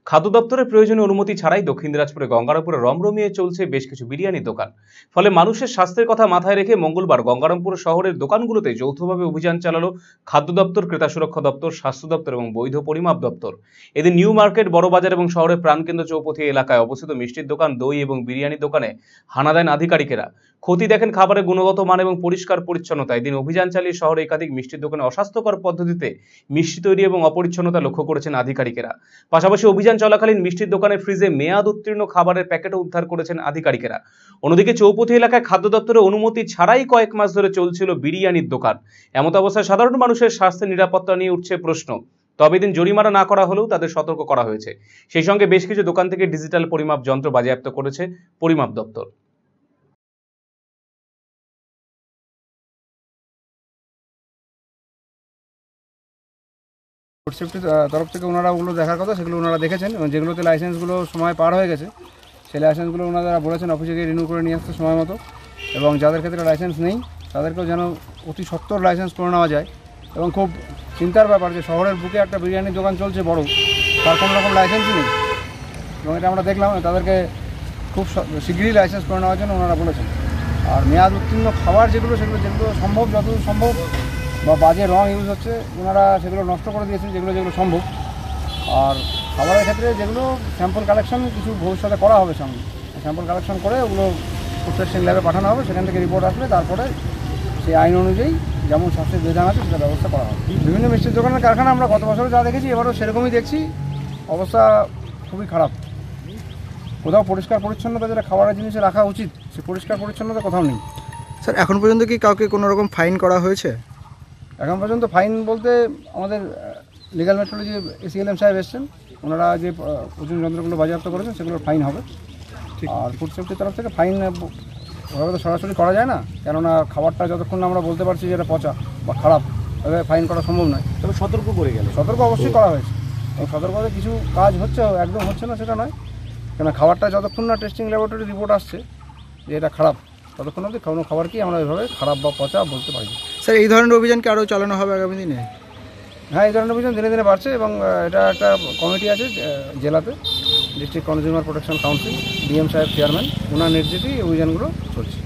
খাদ্য দপ্তরের প্রয়োজনীয় অনুমতি ছাড়াই দক্ষিণ দিনাজপুরে গঙ্গারামপুরে রমরমিয়ে চলছে বেশ কিছু বিরিয়ানির দোকান। ফলে মানুষের স্বাস্থ্যের কথা মাথায় রেখে মঙ্গলবার গঙ্গারামপুর শহরের দোকানগুলোতে যৌথভাবে অভিযান চালালো খাদ্য দপ্তর, ক্রেতা সুরক্ষা দপ্তর, স্বাস্থ্য দপ্তর এবং বৈধ পরিমাপ দপ্তর। এদিন নিউ মার্কেট, বড়বাজার এবং শহরের প্রাণকেন্দ্র চৌপথি এলাকায় অবস্থিত মিষ্টির দোকান, দই এবং বিরিয়ানির দোকানে হানা দেন আধিকারিকেরা। ক্ষতি দেখেন খাবারের গুণগত মান এবং পরিষ্কার পরিচ্ছন্নতা। এদিন অভিযান চালিয়ে শহরে একাধিক মিষ্টির দোকানে অস্বাস্থ্যকর পদ্ধতিতে মিষ্টি তৈরি এবং অপরিচ্ছন্নতা লক্ষ্য করেছেন আধিকারিকেরা। পাশাপাশি অভিযান চলাকালীন মিষ্টির দোকানের ফ্রিজে মেয়াদ উত্তীর্ণ খাবারের প্যাকেটও উদ্ধার করেছেন আধিকারিকেরা। অন্যদিকে চৌপথি এলাকায় খাদ্য দপ্তরের অনুমতি ছাড়াই কয়েক মাস ধরে চলছিল বিরিয়ানির দোকান। এমত অবস্থায় সাধারণ মানুষের স্বাস্থ্যের নিরাপত্তা নিয়ে উঠছে প্রশ্ন। তবে দিন জরিমানা না করা হলেও তাদের সতর্ক করা হয়েছে। সেই সঙ্গে বেশ কিছু দোকান থেকে ডিজিটাল পরিমাপ যন্ত্র বাজেয়াপ্ত করেছে পরিমাপ দপ্তর। ফুড সেফটির তরফ থেকে ওনারা ওগুলো দেখার কথা, সেগুলো ওনারা দেখেছেন এবং যেগুলোতে লাইসেন্সগুলো সময় পার হয়ে গেছে সেই লাইসেন্সগুলো ওনারা বলেছেন অফিসে গিয়ে রিনিউ করে নিয়ে আসতে সময় মতো, এবং যাদের ক্ষেত্রে লাইসেন্স নেই তাদেরকেও যেন অতি সত্বর লাইসেন্স করে নেওয়া যায়। এবং খুব চিন্তার ব্যাপার যে শহরের বুকে একটা বিরিয়ানির দোকান চলছে বড়, তার কোনো রকম লাইসেন্সই নেই, এবং এটা আমরা দেখলাম। তাদেরকে খুব শীঘ্রই লাইসেন্স করে নেওয়ার জন্য ওনারা বলেছেন। আর মেয়াদ উত্তীর্ণ খাবার যেগুলো সম্ভব, যতদূর সম্ভব, বা বাজে রং ইউজ হচ্ছে ওনারা সেগুলো নষ্ট করে দিয়েছেন যেগুলো সম্ভব। আর খাবারের ক্ষেত্রে যেগুলো স্যাম্পল কালেকশন কিছু ভবিষ্যতে করা হবে, সামনে স্যাম্পল কালেকশন করে ওগুলো ফুড টেস্টিং ল্যাবে পাঠানো হবে, সেখান থেকে রিপোর্ট আসলে তারপরে সেই আইন অনুযায়ী যেমন শাস্তির বিধান আছে সেটা ব্যবস্থা করা হবে। বিভিন্ন মিষ্টির দোকানের কারখানা আমরা গত বছরে যা দেখেছি এবারও সেরকমই দেখছি। অবস্থা খুবই খারাপ। কোথাও পরিষ্কার পরিচ্ছন্নতা যেটা খাবারের জিনিসে রাখা উচিত সে পরিষ্কার পরিচ্ছন্নতা কোথাও নেই। স্যার, এখন পর্যন্ত কি কাউকে কোনো রকম ফাইন করা হয়েছে? এখন পর্যন্ত ফাইন বলতে আমাদের লিগাল মেট্রোলজি এসিএলএম সাহেব এসছেন, ওনারা যে ওজন যন্ত্রগুলো বাজেয়াপ্ত করেছেন সেগুলোর ফাইন হবে। আর ফুড সেফটির তরফ থেকে ফাইন ওভাবে তো সরাসরি করা যায় না, কেননা খাবারটা যতক্ষণ না আমরা বলতে পারছি যে এটা পচা বা খারাপ, তবে ফাইন করা সম্ভব নয়। তবে সতর্ক করে গেল, সতর্ক অবশ্যই করা হয়েছে, এবং সতর্কতা কিছু কাজ হচ্ছে, একদম হচ্ছে না সেটা নয়, কেন খাবারটা যতক্ষণ না টেস্টিং ল্যাবরেটরি রিপোর্ট আসছে যে এটা খারাপ, ততক্ষণ অবধি কোনো খাবারকেই আমরা এভাবে খারাপ বা পচা বলতে পারি না। স্যার, এই ধরনের অভিযান কি আরও চালানো হবে আগামী দিনে? হ্যাঁ, এই ধরনের অভিযান দিনে দিনে বাড়ছে, এবং এটা একটা কমিটি আছে জেলাতে, district consumer protection council, DM সাহেব চেয়ারম্যান, ওনার নির্দেশেই অভিযানগুলো চলছে।